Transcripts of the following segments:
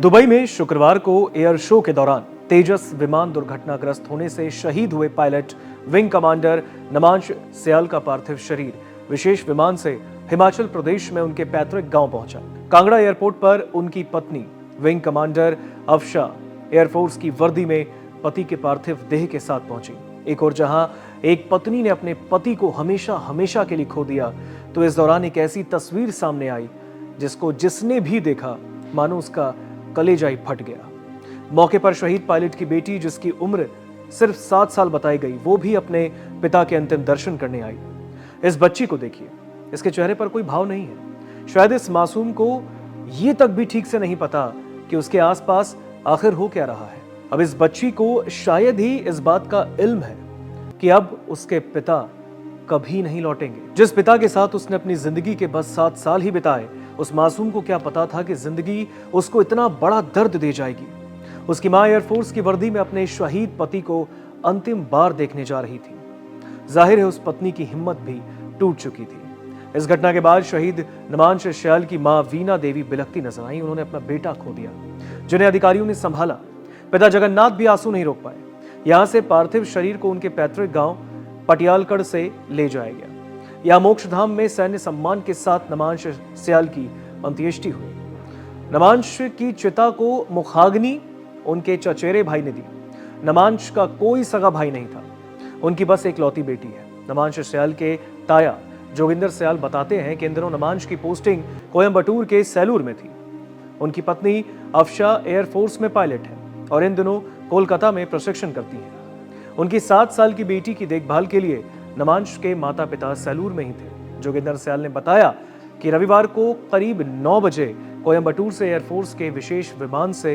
Dubai में शुक्रवार को एयर शो के दौरान तेजस विमान दुर्घटनाग्रस्त होने से शहीद हुए पायलट विंग कमांडर नमांश सियाल का पार्थिव शरीर विशेष विमान से हिमाचल प्रदेश में उनके पैतृक गांव पहुंचा। कांगड़ा एयरपोर्ट पर उनकी पत्नी विंग कमांडर अफशा एयरफोर्स की वर्दी में पति के पार्थिव देह के साथ पहुंची। एक और जहां एक पत्नी ने अपने पति को हमेशा हमेशा के लिए खो दिया, तो इस दौरान एक ऐसी तस्वीर सामने आई जिसको जिसने भी देखा मानो उसका कलेजा ही फट गया। मौके पर शहीद पायलट की बेटी, जिसकी उम्र सिर्फ 7 साल बताई गई, वो भी अपने पिता के अंतिम दर्शन करने आई। इस बच्ची को देखिए, इसके चेहरे पर कोई भाव नहीं है। शायद इस मासूम को ये तक भी ठीक से नहीं पता कि उसके आसपास आखिर हो क्या रहा है। अब इस बच्ची को शायद ही इस बात का इल्म है कि अब उसके पिता कभी नहीं लौटेंगे। जिस पिता के साथ उसने अपनी जिंदगी के बस 7 साल ही बिताए, उस मासूम को क्या पता था कि जिंदगी उसको इतना बड़ा दर्द दे जाएगी। उसकी मां एयरफोर्स की वर्दी में अपने शहीद पति को अंतिम बार देखने जा रही थी। जाहिर है उस पत्नी की हिम्मत भी टूट चुकी थी। इस घटना के बाद शहीद नमांश सियाल की मां वीना देवी बिलखती नजर आई। उन्होंने अपना बेटा खो दिया, जिन्हें अधिकारियों ने संभाला। पिता जगन्नाथ भी आंसू नहीं रोक पाए। यहां से पार्थिव शरीर को उनके पैतृक गांव पटियालकड़ से ले जाया गया। यहां मोक्षधाम में सैन्य सम्मान के साथ नमांश सियाल की अंत्येष्टि हुई। नमांश की चिता को मुखाग्नि उनके चचेरे भाई ने दी। नमांश का कोई सगा भाई नहीं था, उनकी बस एक लौती बेटी है। नमांश सियाल के ताया जोगिंदर सियाल बताते हैं कि इन दिनों नमांश की पोस्टिंग कोयम्बटूर के सैलूर में थी। उनकी पत्नी अफशा एयरफोर्स में पायलट है और इन दिनों कोलकाता में प्रशिक्षण करती है। उनकी 7 साल की बेटी की देखभाल के लिए नमांश के माता पिता सैलूर में ही थे। जोगिंदर सियाल ने बताया कि रविवार को करीब 9 बजे कोयम्बटूर से एयरफोर्स के विशेष विमान से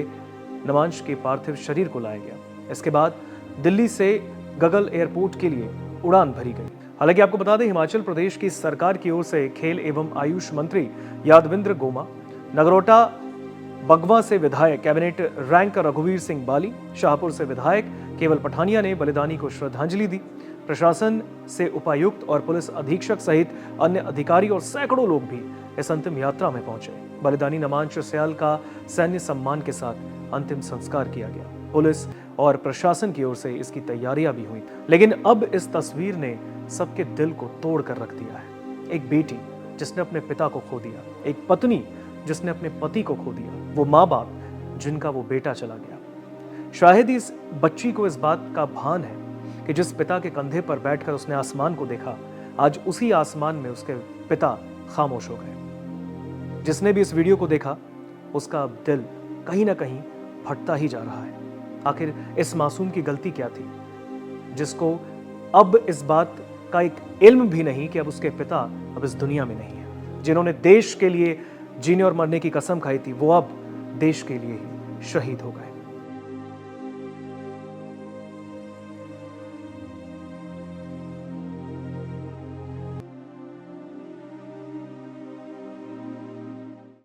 नमांश के पार्थिव शरीर को लाया गया। इसके बाद दिल्ली से गगल एयरपोर्ट के लिए उड़ान भरी गई। हालांकि आपको बता दें, हिमाचल प्रदेश की सरकार की ओर से खेल एवं आयुष मंत्री यादविंद्र गोमा, नगरोटा बगवा से विधायक कैबिनेट रैंक रघुवीर सिंह बाली, शाहपुर से विधायक केवल पठानिया ने बलिदानी को श्रद्धांजलि दी। प्रशासन से उपायुक्त और पुलिस अधीक्षक सहित अन्य अधिकारी और सैकड़ों लोग भी इस अंतिम यात्रा में पहुंचे। बलिदानी नमांश सियाल का सैन्य सम्मान के साथ अंतिम संस्कार किया गया। पुलिस और प्रशासन की ओर से इसकी तैयारियां भी हुई, लेकिन अब इस तस्वीर ने सबके दिल को तोड़ कर रख दिया है। एक बेटी जिसने अपने पिता को खो दिया, एक पत्नी जिसने अपने पति को खो दिया, वो माँ बाप जिनका वो बेटा चला गया। शायद इस बच्ची को इस बात का भान है कि जिस पिता के कंधे पर बैठकर उसने आसमान को देखा, आज उसी आसमान में उसके पिता खामोश हो गए। जिसने भी इस वीडियो को देखा, उसका दिल कहीं ना कहीं फटता ही जा रहा है। आखिर इस मासूम की गलती क्या थी, जिसको अब इस बात का एक इल्म भी नहीं कि अब उसके पिता अब इस दुनिया में नहीं है। जिन्होंने देश के लिए जीने और मरने की कसम खाई थी, वो अब देश के लिए ही शहीद हो गए।